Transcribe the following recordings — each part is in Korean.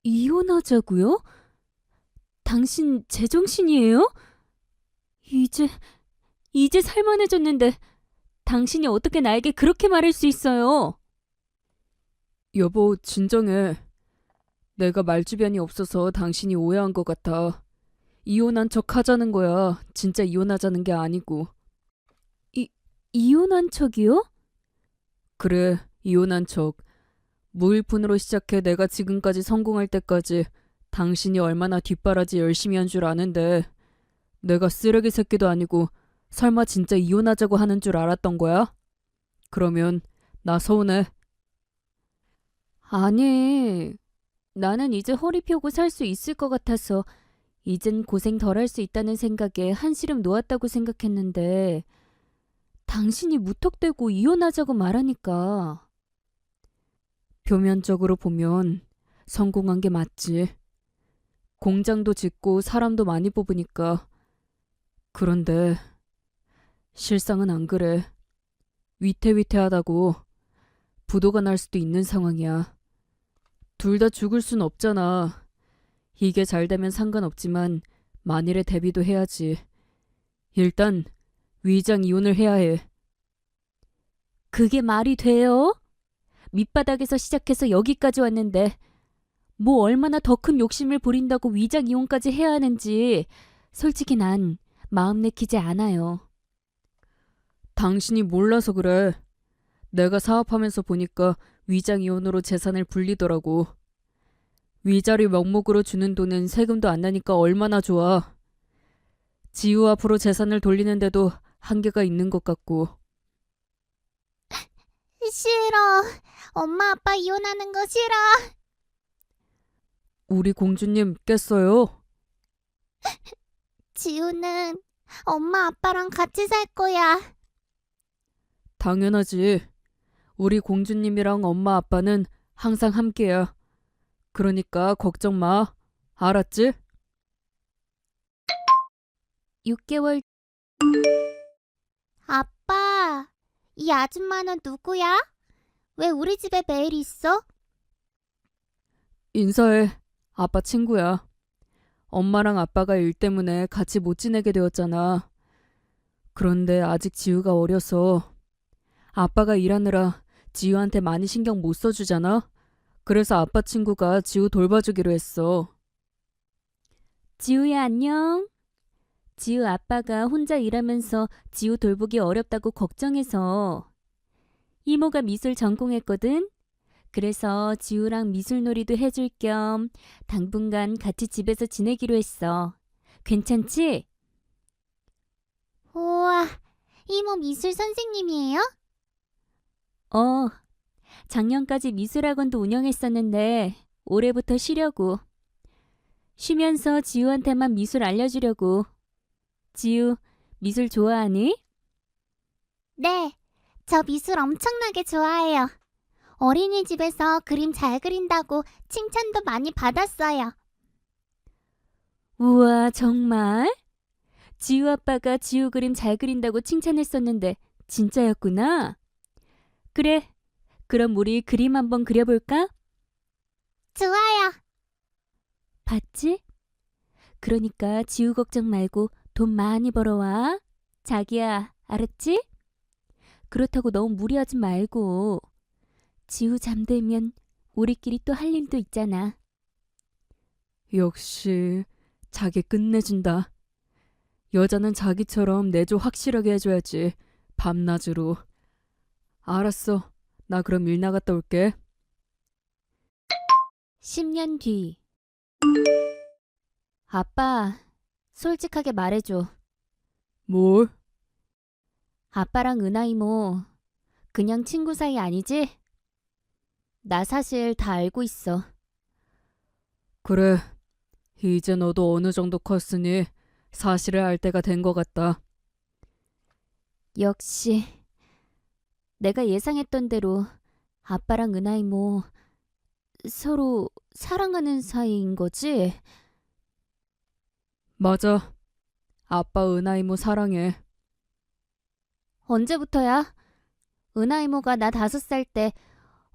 이혼하자고요? 당신 제정신이에요? 이제, 이제 살만해졌는데 당신이 어떻게 나에게 그렇게 말할 수 있어요? 여보, 진정해. 내가 말주변이 없어서 당신이 오해한 것 같아. 이혼한 척 하자는 거야. 진짜 이혼하자는 게 아니고. 이, 이혼한 척이요? 그래, 이혼한 척. 무일푼으로 시작해 내가 지금까지 성공할 때까지 당신이 얼마나 뒷바라지 열심히 한 줄 아는데 내가 쓰레기 새끼도 아니고 설마 진짜 이혼하자고 하는 줄 알았던 거야? 그러면 나 서운해. 아니, 나는 이제 허리 펴고 살 수 있을 것 같아서 이젠 고생 덜 할 수 있다는 생각에 한시름 놓았다고 생각했는데 당신이 무턱대고 이혼하자고 말하니까 표면적으로 보면 성공한 게 맞지. 공장도 짓고 사람도 많이 뽑으니까. 그런데 실상은 안 그래. 위태위태하다고. 부도가 날 수도 있는 상황이야. 둘 다 죽을 순 없잖아. 이게 잘 되면 상관없지만 만일에 대비도 해야지. 일단 위장 이혼을 해야 해. 그게 말이 돼요? 밑바닥에서 시작해서 여기까지 왔는데 뭐 얼마나 더 큰 욕심을 부린다고 위장 이혼까지 해야 하는지 솔직히 난 마음 내키지 않아요. 당신이 몰라서 그래. 내가 사업하면서 보니까 위장 이혼으로 재산을 불리더라고. 위자료 명목으로 주는 돈은 세금도 안 나니까 얼마나 좋아. 지우 앞으로 재산을 돌리는데도 한계가 있는 것 같고. 싫어. 엄마 아빠 이혼하는 거 싫어. 우리 공주님 깼어요? 지우는 엄마 아빠랑 같이 살 거야. 당연하지. 우리 공주님이랑 엄마 아빠는 항상 함께야. 그러니까 걱정 마. 알았지? 6개월 아빠, 이 아줌마는 누구야? 왜 우리 집에 매일 있어? 인사해. 아빠 친구야. 엄마랑 아빠가 일 때문에 같이 못 지내게 되었잖아. 그런데 아직 지우가 어려서 아빠가 일하느라 지우한테 많이 신경 못 써주잖아. 그래서 아빠 친구가 지우 돌봐주기로 했어. 지우야 안녕. 지우 아빠가 혼자 일하면서 지우 돌보기 어렵다고 걱정해서 이모가 미술 전공했거든. 그래서 지우랑 미술놀이도 해줄 겸 당분간 같이 집에서 지내기로 했어. 괜찮지? 우와, 이모 미술 선생님이에요? 어, 작년까지 미술학원도 운영했었는데 올해부터 쉬려고. 쉬면서 지우한테만 미술 알려주려고. 지우, 미술 좋아하니? 네, 저 미술 엄청나게 좋아해요. 어린이집에서 그림 잘 그린다고 칭찬도 많이 받았어요. 우와, 정말? 지우 아빠가 지우 그림 잘 그린다고 칭찬했었는데 진짜였구나. 그래, 그럼 우리 그림 한번 그려볼까? 좋아요. 봤지? 그러니까 지우 걱정 말고 돈 많이 벌어와. 자기야, 알았지? 그렇다고 너무 무리하지 말고. 지우 잠들면 우리끼리 또 할 일도 있잖아. 역시 자기 끝내준다. 여자는 자기처럼 내조 확실하게 해줘야지. 밤낮으로. 알았어. 나 그럼 일 나갔다 올게. 10년 뒤. 아빠, 솔직하게 말해줘. 뭘? 아빠랑 은하 이모 그냥 친구 사이 아니지? 나 사실 다 알고 있어. 그래. 이제 너도 어느 정도 컸으니 사실을 알 때가 된 것 같다. 역시 내가 예상했던 대로 아빠랑 은하 이모 서로 사랑하는 사이인 거지? 맞아. 아빠 은하 이모 사랑해. 언제부터야? 은하 이모가 나 5살 때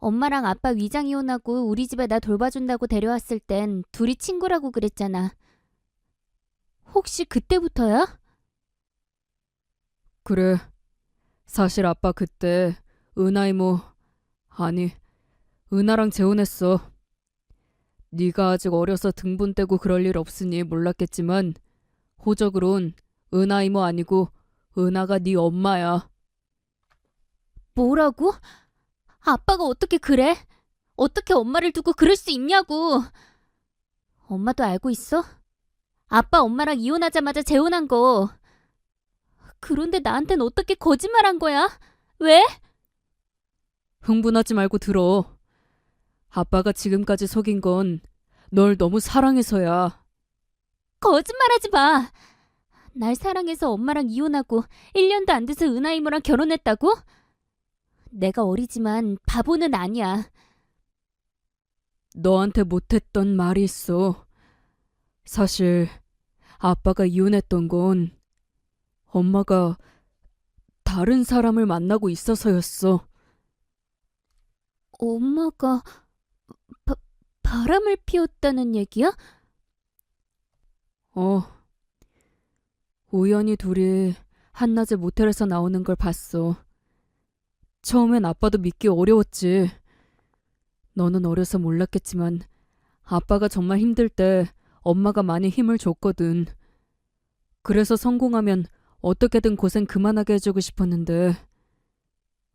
엄마랑 아빠 위장 이혼하고 우리 집에 나 돌봐준다고 데려왔을 땐 둘이 친구라고 그랬잖아. 혹시 그때부터야? 그래. 사실 아빠 그때 아니, 은하랑 재혼했어. 네가 아직 어려서 등분 떼고 그럴 일 없으니 몰랐겠지만 호적으론 은하 이모 아니고 은하가 네 엄마야. 뭐라고? 아빠가 어떻게 그래? 어떻게 엄마를 두고 그럴 수 있냐고. 엄마도 알고 있어? 아빠 엄마랑 이혼하자마자 재혼한 거. 그런데 나한텐 어떻게 거짓말한 거야? 왜? 흥분하지 말고 들어. 아빠가 지금까지 속인 건 널 너무 사랑해서야. 거짓말하지 마. 날 사랑해서 엄마랑 이혼하고 1년도 안 돼서 은하 이모랑 결혼했다고? 내가 어리지만 바보는 아니야. 너한테 못했던 말이 있어. 사실 아빠가 이혼했던 건 엄마가 다른 사람을 만나고 있어서였어. 엄마가 바람을 피웠다는 얘기야? 우연히 둘이 한낮에 모텔에서 나오는 걸 봤어. 처음엔 아빠도 믿기 어려웠지. 너는 어려서 몰랐겠지만 아빠가 정말 힘들 때 엄마가 많이 힘을 줬거든. 그래서 성공하면 어떻게든 고생 그만하게 해주고 싶었는데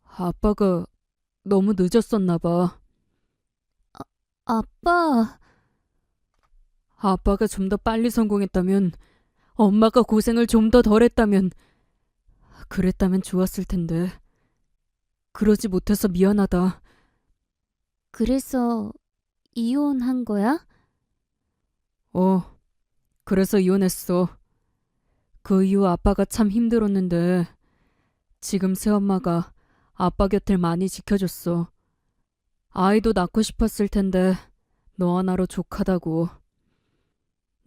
아빠가 너무 늦었었나 봐. 아빠가 좀 더 빨리 성공했다면, 엄마가 고생을 좀 더 덜 했다면, 그랬다면 좋았을 텐데. 그러지 못해서 미안하다. 그래서 이혼한 거야? 그래서 이혼했어. 그 이후 아빠가 참 힘들었는데, 지금 새엄마가 아빠 곁을 많이 지켜줬어. 아이도 낳고 싶었을 텐데, 너 하나로 족하다고.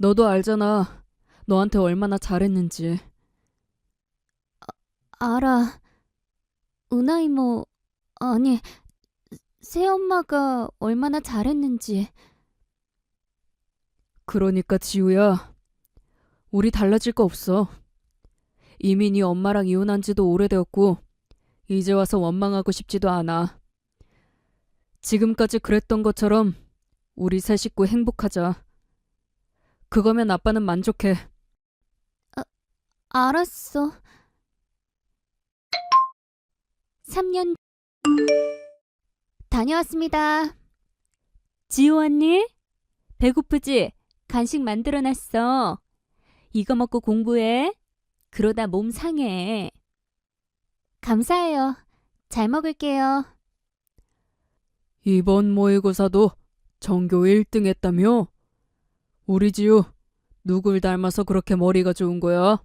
너도 알잖아. 너한테 얼마나 잘했는지. 알아. 은하 이모, 아니, 새엄마가 얼마나 잘했는지. 그러니까 지우야, 우리 달라질 거 없어. 이미 네 엄마랑 이혼한 지도 오래되었고 이제 와서 원망하고 싶지도 않아. 지금까지 그랬던 것처럼 우리 세 식구 행복하자. 그거면 아빠는 만족해. 알았어. 3년 다녀왔습니다. 지호 언니? 배고프지? 간식 만들어놨어. 이거 먹고 공부해. 그러다 몸 상해. 감사해요. 잘 먹을게요. 이번 모의고사도 전교 1등 했다며? 우리 지우 누굴 닮아서 그렇게 머리가 좋은 거야?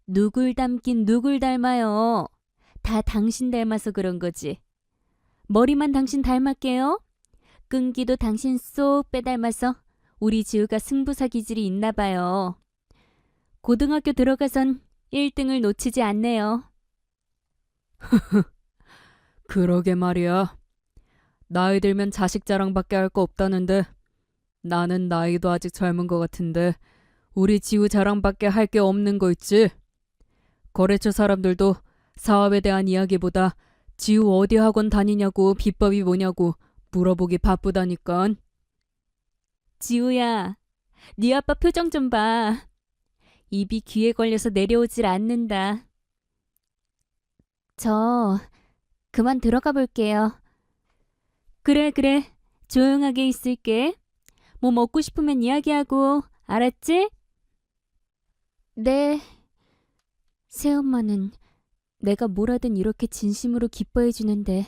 누굴 닮긴 누굴 닮아요. 다 당신 닮아서 그런 거지. 머리만 당신 닮았게요. 끈기도 당신 쏙 빼닮아서 우리 지우가 승부사 기질이 있나 봐요. 고등학교 들어가선 1등을 놓치지 않네요. 그러게 말이야. 나이 들면 자식 자랑밖에 할 거 없다는데 나는 나이도 아직 젊은 것 같은데 우리 지우 자랑밖에 할 게 없는 거 있지? 거래처 사람들도 사업에 대한 이야기보다 지우 어디 학원 다니냐고 비법이 뭐냐고 물어보기 바쁘다니깐. 지우야, 네 아빠 표정 좀 봐. 입이 귀에 걸려서 내려오질 않는다. 저 그만 들어가 볼게요. 그래, 그래. 조용하게 있을게. 뭐 먹고 싶으면 이야기하고, 알았지? 네. 새엄마는 내가 뭘 하든 이렇게 진심으로 기뻐해 주는데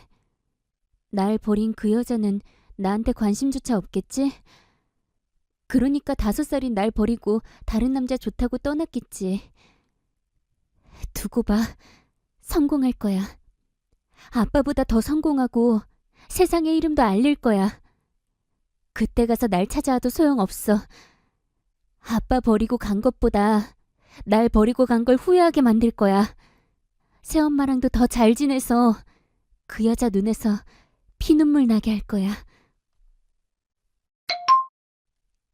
날 버린 그 여자는 나한테 관심조차 없겠지? 그러니까 5살인 날 버리고 다른 남자 좋다고 떠났겠지. 두고 봐. 성공할 거야. 아빠보다 더 성공하고 세상의 이름도 알릴 거야. 그때 가서 날 찾아와도 소용없어. 아빠 버리고 간 것보다 날 버리고 간 걸 후회하게 만들 거야. 새엄마랑도 더 잘 지내서 그 여자 눈에서 피눈물 나게 할 거야.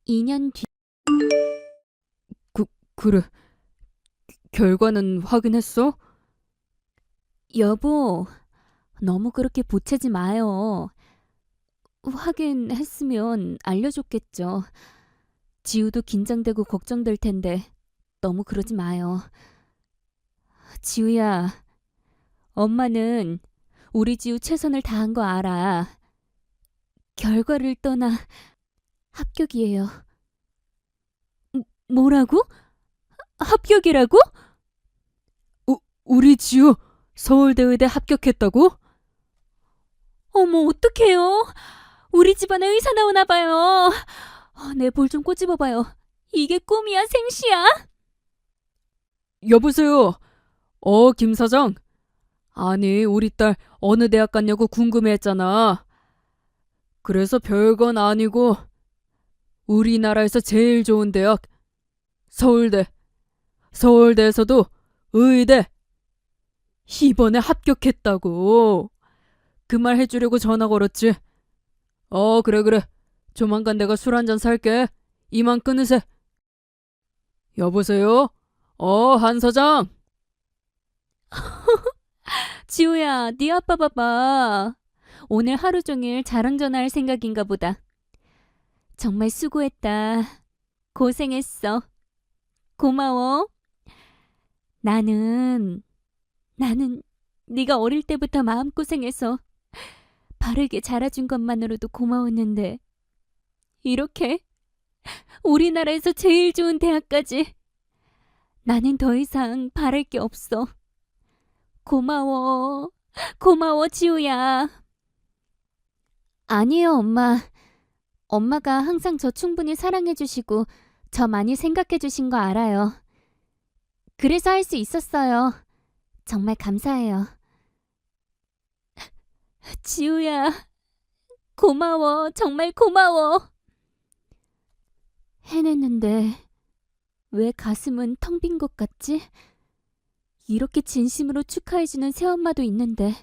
2년 뒤. 그래. 결과는 확인했어? 여보, 너무 그렇게 보채지 마요. 확인했으면 알려줬겠죠. 지우도 긴장되고 걱정될 텐데 너무 그러지 마요. 지우야, 엄마는 우리 지우 최선을 다한 거 알아. 결과를 떠나 합격이에요. 뭐라고? 합격이라고? 우리 지우 서울대의대 합격했다고? 어머, 어떡해요? 우리 집안에 의사 나오나 봐요. 내 볼 좀 꼬집어 봐요. 이게 꿈이야, 생시야? 여보세요. 김 사장. 아니, 우리 딸 어느 대학 갔냐고 궁금해했잖아. 그래서 별건 아니고 우리나라에서 제일 좋은 대학 서울대. 서울대에서도 의대. 이번에 합격했다고. 그 말 해주려고 전화 걸었지. 그래. 조만간 내가 술 한잔 살게. 이만 끊으세. 여보세요? 한 사장. 지우야, 네 아빠 봐봐. 오늘 하루 종일 자랑 전화할 생각인가 보다. 정말 수고했다. 고생했어. 고마워. 나는 네가 어릴 때부터 마음고생해서 바르게 자라준 것만으로도 고마웠는데 이렇게 우리나라에서 제일 좋은 대학까지 나는 더 이상 바랄 게 없어. 고마워. 고마워, 지우야. 아니에요, 엄마. 엄마가 항상 저 충분히 사랑해주시고 저 많이 생각해주신 거 알아요. 그래서 할 수 있었어요. 정말 감사해요. 지우야, 고마워. 정말 고마워. 해냈는데 왜 가슴은 텅 빈 것 같지? 이렇게 진심으로 축하해주는 새엄마도 있는데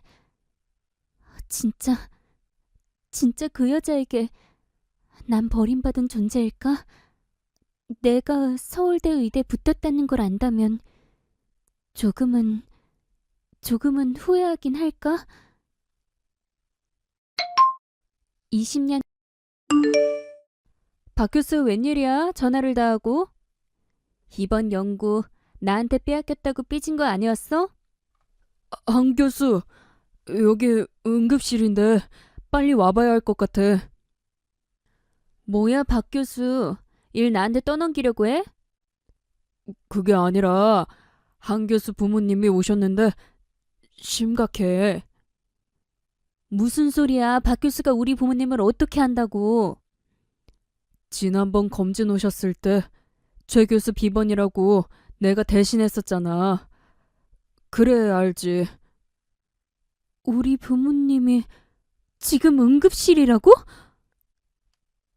진짜 그 여자에게 난 버림받은 존재일까? 내가 서울대 의대 붙었다는 걸 안다면 조금은 후회하긴 할까? 20년. 박 교수 웬일이야? 전화를 다 하고. 이번 연구 나한테 빼앗겼다고 삐진 거 아니었어? 한 교수, 여기 응급실인데 빨리 와봐야 할 것 같아. 뭐야, 박 교수. 일 나한테 떠넘기려고 해? 그게 아니라 한 교수 부모님이 오셨는데 심각해. 무슨 소리야? 박 교수가 우리 부모님을 어떻게 한다고? 지난번 검진 오셨을 때 최 교수 비번이라고 내가 대신했었잖아. 그래 알지. 우리 부모님이 지금 응급실이라고?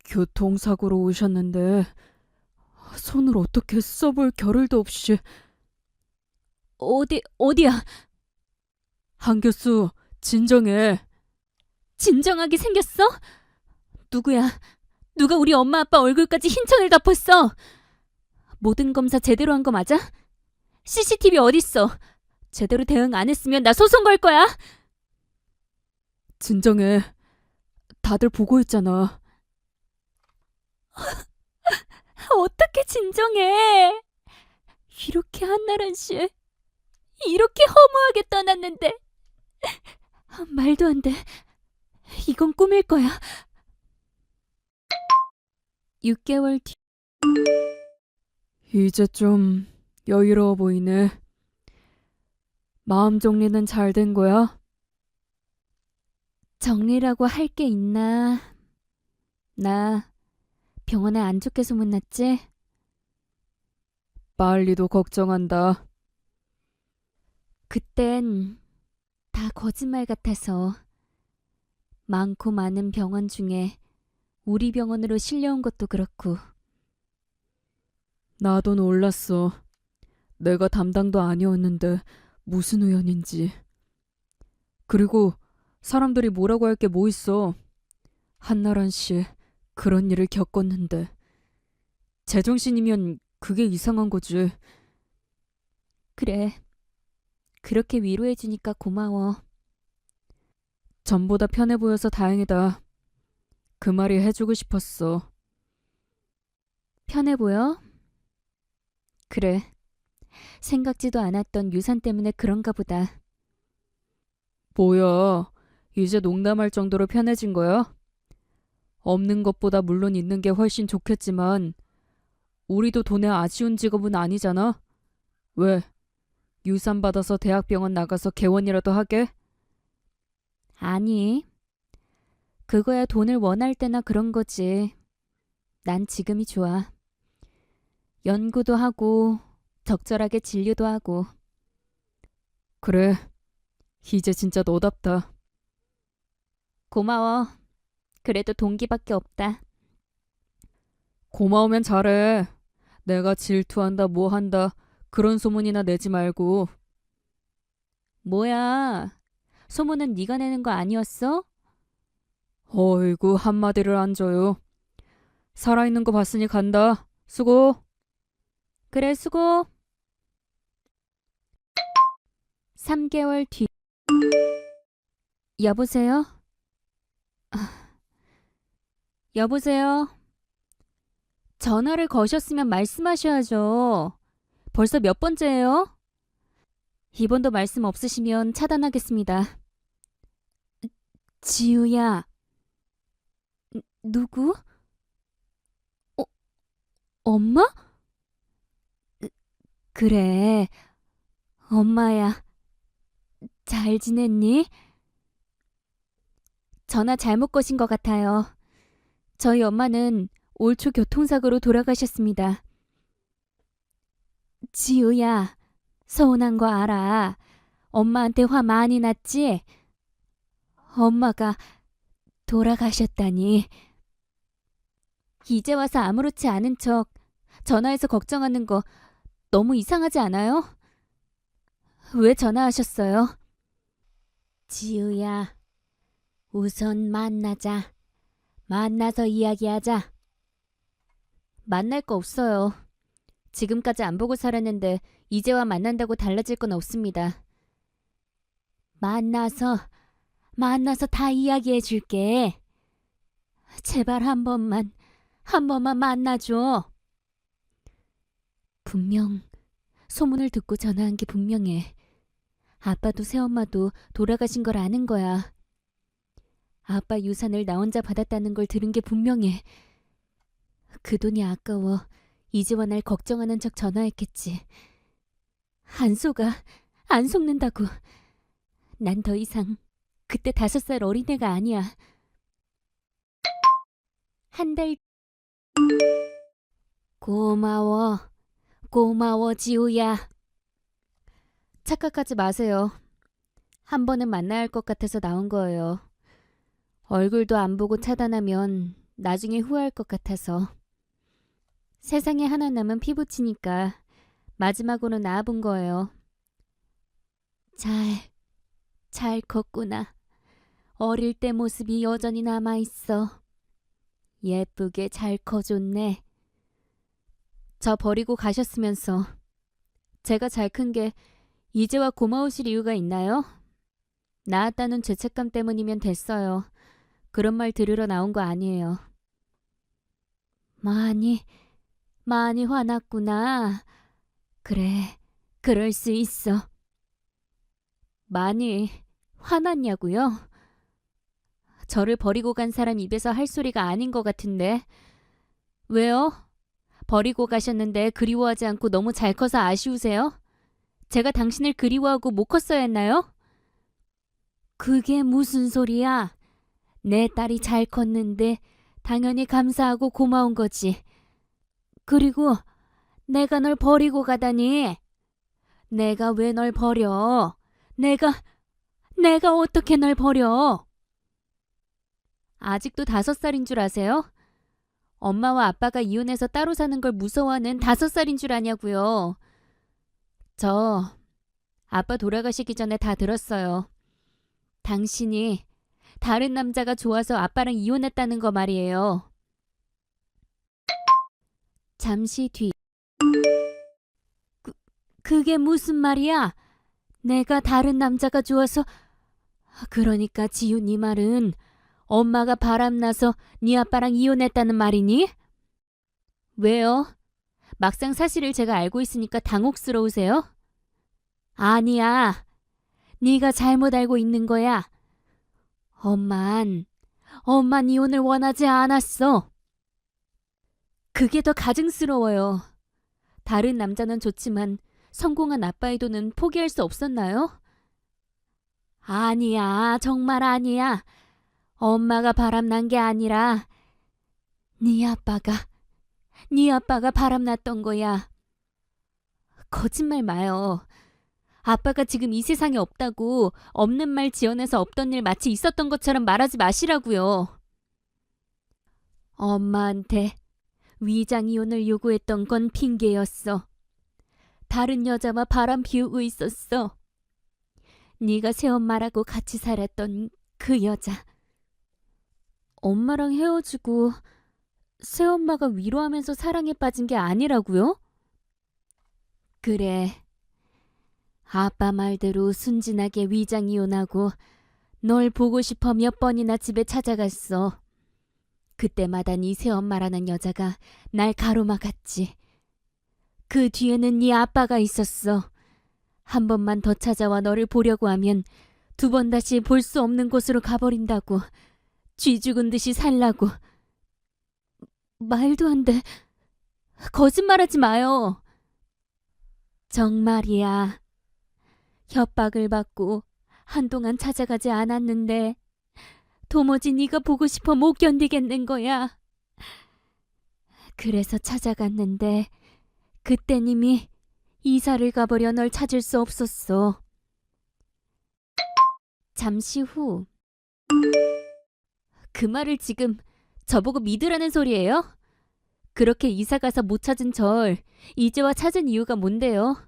교통사고로 오셨는데 손을 어떻게 써볼 겨를도 없이. 어디야? 한 교수 진정해. 진정하게 생겼어? 누구야? 누가 우리 엄마 아빠 얼굴까지 흰천을 덮었어? 모든 검사 제대로 한 거 맞아? CCTV 어딨어? 제대로 대응 안 했으면 나 소송 걸 거야. 진정해. 다들 보고 있잖아. 어떻게 진정해? 이렇게 한나란 씨, 이렇게 허무하게 떠났는데. 말도 안 돼. 이건 꿈일 거야. 6개월 뒤. 이제 좀 여유로워 보이네. 마음 정리는 잘 된 거야? 정리라고 할 게 있나? 나 병원에 안 좋게 소문났지? 빨리도 걱정한다. 그땐 다 거짓말 같아서. 많고 많은 병원 중에 우리 병원으로 실려온 것도 그렇고. 나도 놀랐어. 내가 담당도 아니었는데 무슨 우연인지. 그리고 사람들이 뭐라고 할 게 뭐 있어. 한나란 씨 그런 일을 겪었는데. 제정신이면 그게 이상한 거지. 그래. 그렇게 위로해주니까 고마워. 전보다 편해 보여서 다행이다. 그 말이 해주고 싶었어. 편해 보여? 그래. 생각지도 않았던 유산 때문에 그런가 보다. 뭐야, 이제 농담할 정도로 편해진 거야? 없는 것보다 물론 있는 게 훨씬 좋겠지만 우리도 돈에 아쉬운 직업은 아니잖아. 왜? 유산 받아서 대학병원 나가서 개원이라도 하게? 아니. 그거야 돈을 원할 때나 그런 거지. 난 지금이 좋아. 연구도 하고 적절하게 진료도 하고. 그래, 이제 진짜 너답다. 고마워. 그래도 동기밖에 없다. 고마우면 잘해. 내가 질투한다 뭐 한다 그런 소문이나 내지 말고. 뭐야? 소문은 네가 내는 거 아니었어? 어이구, 한마디를 안 줘요. 살아있는 거 봤으니 간다. 수고. 그래, 수고. 3개월 뒤. 여보세요? 여보세요? 전화를 거셨으면 말씀하셔야죠. 벌써 몇 번째예요? 이번도 말씀 없으시면 차단하겠습니다. 지우야. 누구? 엄마? 그래, 엄마야. 잘 지냈니? 전화 잘못 거신 것 같아요. 저희 엄마는 올 초 교통사고로 돌아가셨습니다. 지우야, 서운한 거 알아. 엄마한테 화 많이 났지? 엄마가 돌아가셨다니. 이제 와서 아무렇지 않은 척 전화해서 걱정하는 거 너무 이상하지 않아요? 왜 전화하셨어요? 지우야, 우선 만나자. 만나서 이야기하자. 만날 거 없어요. 지금까지 안 보고 살았는데 이제와 만난다고 달라질 건 없습니다. 만나서 다 이야기해 줄게. 제발 한 번만 만나줘. 분명 소문을 듣고 전화한 게 분명해. 아빠도 새엄마도 돌아가신 걸 아는 거야. 아빠 유산을 나 혼자 받았다는 걸 들은 게 분명해. 그 돈이 아까워 이제와 날 걱정하는 척 전화했겠지. 안 속는다고. 난 더 이상 그때 5살 어린애가 아니야. 한 달. 고마워 지우야. 착각하지 마세요. 한 번은 만나야 할 것 같아서 나온 거예요. 얼굴도 안 보고 차단하면 나중에 후회할 것 같아서. 세상에 하나 남은 피부치니까 마지막으로 나와본 거예요. 잘 컸구나. 어릴 때 모습이 여전히 남아있어. 예쁘게 잘 커줬네. 저 버리고 가셨으면서 제가 잘 큰 게 이제와 고마우실 이유가 있나요? 낳았다는 죄책감 때문이면 됐어요. 그런 말 들으러 나온 거 아니에요. 많이 화났구나. 그래, 그럴 수 있어. 많이 화났냐고요? 저를 버리고 간 사람 입에서 할 소리가 아닌 것 같은데. 왜요? 버리고 가셨는데 그리워하지 않고 너무 잘 커서 아쉬우세요? 제가 당신을 그리워하고 못 컸어야 했나요? 그게 무슨 소리야? 내 딸이 잘 컸는데 당연히 감사하고 고마운 거지. 그리고 내가 널 버리고 가다니. 내가 왜 널 버려? 내가 어떻게 널 버려? 아직도 5살인 줄 아세요? 엄마와 아빠가 이혼해서 따로 사는 걸 무서워하는 5살인 줄 아냐고요. 저 아빠 돌아가시기 전에 다 들었어요. 당신이 다른 남자가 좋아서 아빠랑 이혼했다는 거 말이에요. 잠시 뒤. 그게 무슨 말이야? 내가 다른 남자가 좋아서. 그러니까 지우 네 말은 엄마가 바람나서 네 아빠랑 이혼했다는 말이니? 왜요? 막상 사실을 제가 알고 있으니까 당혹스러우세요? 아니야. 네가 잘못 알고 있는 거야. 엄만 이혼을 원하지 않았어. 그게 더 가증스러워요. 다른 남자는 좋지만 성공한 아빠의 돈은 포기할 수 없었나요? 아니야, 정말 아니야. 엄마가 바람난 게 아니라 네 아빠가 바람났던 거야. 거짓말 마요. 아빠가 지금 이 세상에 없다고 없는 말 지어내서 없던 일 마치 있었던 것처럼 말하지 마시라고요. 엄마한테 위장 이혼을 요구했던 건 핑계였어. 다른 여자와 바람 피우고 있었어. 네가 새엄마라고 같이 살았던 그 여자. 엄마랑 헤어지고 새엄마가 위로하면서 사랑에 빠진 게 아니라고요? 그래. 아빠 말대로 순진하게 위장 이혼하고 널 보고 싶어 몇 번이나 집에 찾아갔어. 그때마다 네 새엄마라는 여자가 날 가로막았지. 그 뒤에는 네 아빠가 있었어. 한 번만 더 찾아와 너를 보려고 하면 두 번 다시 볼 수 없는 곳으로 가버린다고. 쥐 죽은 듯이 살라고. 말도 안 돼. 거짓말하지 마요. 정말이야. 협박을 받고 한동안 찾아가지 않았는데 도무지 네가 보고 싶어 못 견디겠는 거야. 그래서 찾아갔는데 그땐 이미 이사를 가버려 널 찾을 수 없었어. 잠시 후. 그 말을 지금 저보고 믿으라는 소리예요? 그렇게 이사가서 못 찾은 절 이제와 찾은 이유가 뭔데요?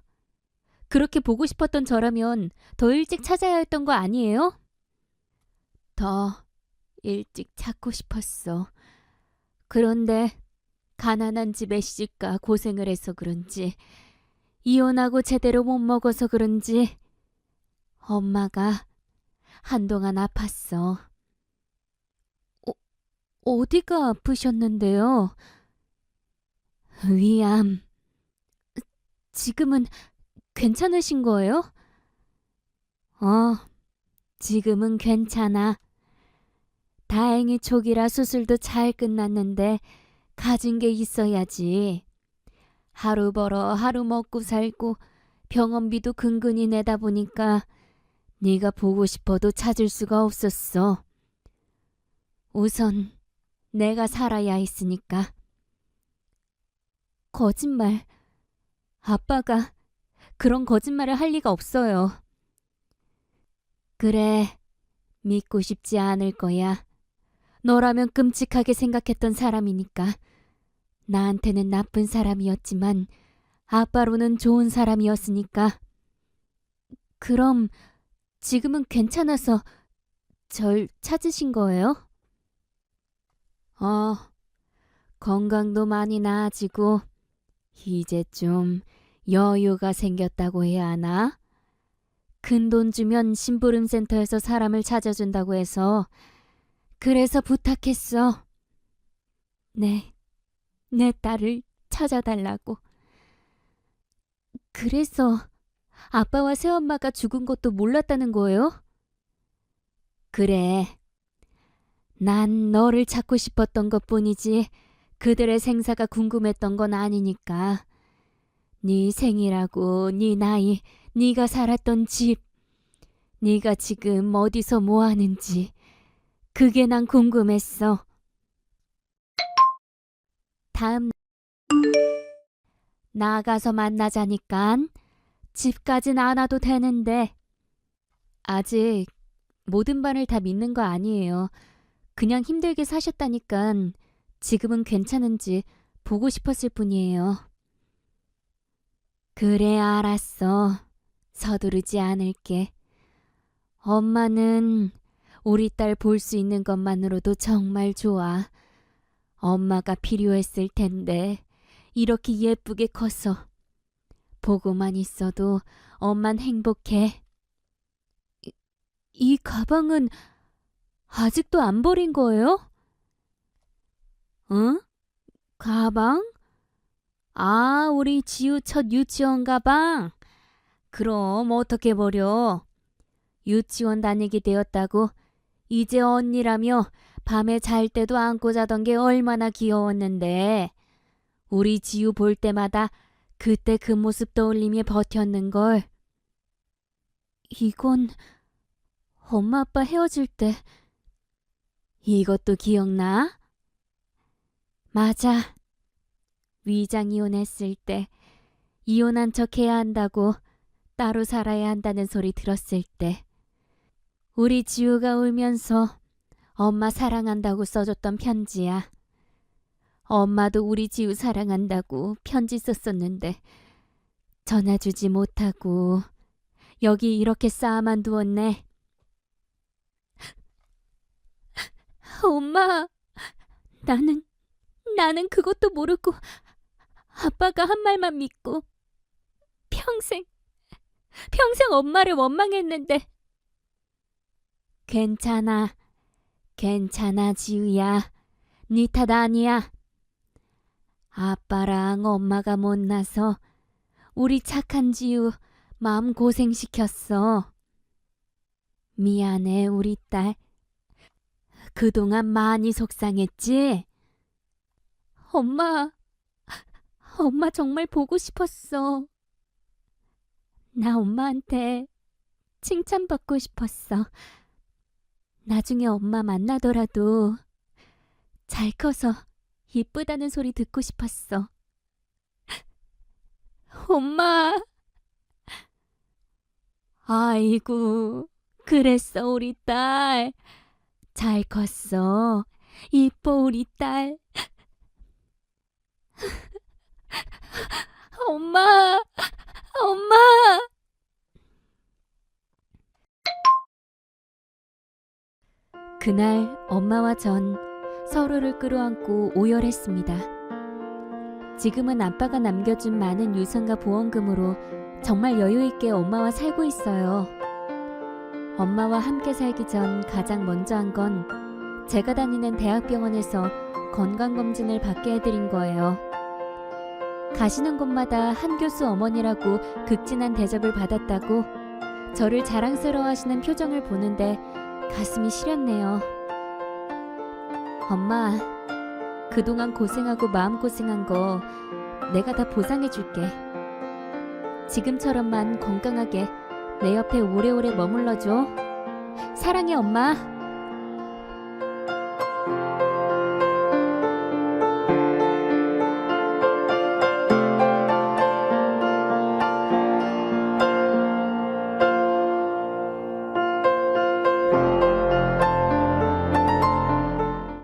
그렇게 보고 싶었던 저라면 더 일찍 찾아야 했던 거 아니에요? 더 일찍 찾고 싶었어. 그런데 가난한 집에 시집가 고생을 해서 그런지 이혼하고 제대로 못 먹어서 그런지 엄마가 한동안 아팠어. 어디가 아프셨는데요? 위암. 지금은 괜찮으신 거예요? 지금은 괜찮아. 다행히 초기라 수술도 잘 끝났는데 가진 게 있어야지. 하루 벌어 하루 먹고 살고 병원비도 근근히 내다 보니까 네가 보고 싶어도 찾을 수가 없었어. 우선 내가 살아야 했으니까. 거짓말. 아빠가 그런 거짓말을 할 리가 없어요. 그래, 믿고 싶지 않을 거야. 너라면 끔찍하게 생각했던 사람이니까. 나한테는 나쁜 사람이었지만 아빠로는 좋은 사람이었으니까. 그럼 지금은 괜찮아서 절 찾으신 거예요? 건강도 많이 나아지고 이제 좀 여유가 생겼다고 해야 하나? 큰돈 주면 심부름센터에서 사람을 찾아준다고 해서 그래서 부탁했어. 내 딸을 찾아달라고. 그래서 아빠와 새엄마가 죽은 것도 몰랐다는 거예요? 그래. 난 너를 찾고 싶었던 것뿐이지 그들의 생사가 궁금했던 건 아니니까. 네 생일하고 네 나이, 네가 살았던 집, 네가 지금 어디서 뭐 하는지 그게 난 궁금했어. 다음 나가서 만나자니깐. 집까진 안 와도 되는데. 아직 모든 반을 다 믿는 거 아니에요. 그냥 힘들게 사셨다니깐 지금은 괜찮은지 보고 싶었을 뿐이에요. 그래, 알았어. 서두르지 않을게. 엄마는 우리 딸 볼 수 있는 것만으로도 정말 좋아. 엄마가 필요했을 텐데 이렇게 예쁘게 커서 보고만 있어도 엄만 행복해. 이 가방은 아직도 안 버린 거예요? 응? 가방? 아, 우리 지우 첫 유치원 가방? 그럼 어떻게 버려? 유치원 다니게 되었다고 이제 언니라며 밤에 잘 때도 안고 자던 게 얼마나 귀여웠는데. 우리 지우 볼 때마다 그때 그 모습 떠올리며 버텼는걸. 이건 엄마 아빠 헤어질 때. 이것도 기억나? 맞아. 위장 이혼했을 때 이혼한 척 해야 한다고 따로 살아야 한다는 소리 들었을 때 우리 지우가 울면서 엄마 사랑한다고 써줬던 편지야. 엄마도 우리 지우 사랑한다고 편지 썼었는데 전화주지 못하고 여기 이렇게 쌓아만 두었네. 엄마, 나는 그것도 모르고 아빠가 한 말만 믿고 평생 엄마를 원망했는데. 괜찮아, 지우야. 네 탓 아니야. 아빠랑 엄마가 못나서 우리 착한 지우 마음 고생시켰어. 미안해, 우리 딸. 그동안 많이 속상했지? 엄마 정말 보고 싶었어. 나 엄마한테 칭찬받고 싶었어. 나중에 엄마 만나더라도 잘 커서 이쁘다는 소리 듣고 싶었어. 엄마. 아이고, 그랬어, 우리 딸. 잘 컸어. 이뻐, 우리 딸. 엄마. 그날 엄마와 전 서로를 끌어안고 오열했습니다. 지금은 아빠가 남겨준 많은 유산과 보험금으로 정말 여유있게 엄마와 살고 있어요. 엄마와 함께 살기 전 가장 먼저 한 건 제가 다니는 대학병원에서 건강검진을 받게 해드린 거예요. 가시는 곳마다 한 교수 어머니라고 극진한 대접을 받았다고 저를 자랑스러워하시는 표정을 보는데 가슴이 시렸네요. 엄마, 그동안 고생하고 마음고생한 거 내가 다 보상해줄게. 지금처럼만 건강하게 내 옆에 오래오래 머물러줘. 사랑해, 엄마.